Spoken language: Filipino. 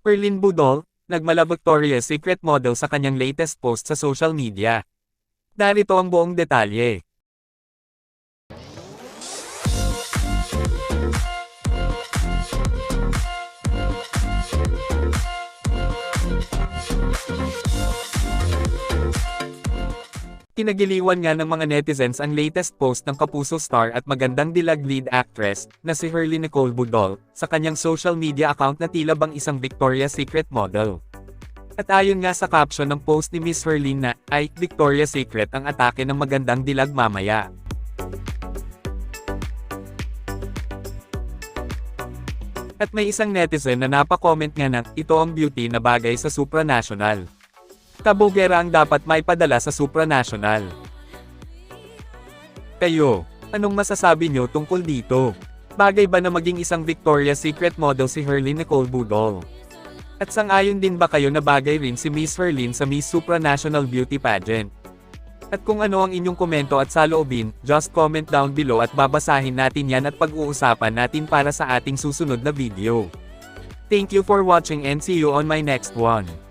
Perlin Budol, nagmala Victoria's Secret model sa kanyang latest post sa social media. Narito ang buong detalye. Kinagiliwan nga ng mga netizens ang latest post ng kapuso star at magandang dilag lead actress na si Herly Nicole Budol sa kanyang social media account na tila bang isang Victoria's Secret model. At ayon nga sa caption ng post ni Miss Herly na, ay, Victoria's Secret ang atake ng magandang dilag mamaya. At may isang netizen na napakomment nga na, ito ang beauty na bagay sa supranational. Kabugera ang dapat maipadala sa supranational. Kayo, anong masasabi nyo tungkol dito? Bagay ba na maging isang Victoria's Secret model si Herly Nicole Budol? At sang-ayon din ba kayo na bagay rin si Miss Herly sa Miss Supranational Beauty Pageant? At kung ano ang inyong komento at saloobin, just comment down below at babasahin natin yan at pag-uusapan natin para sa ating susunod na video. Thank you for watching and see you on my next one.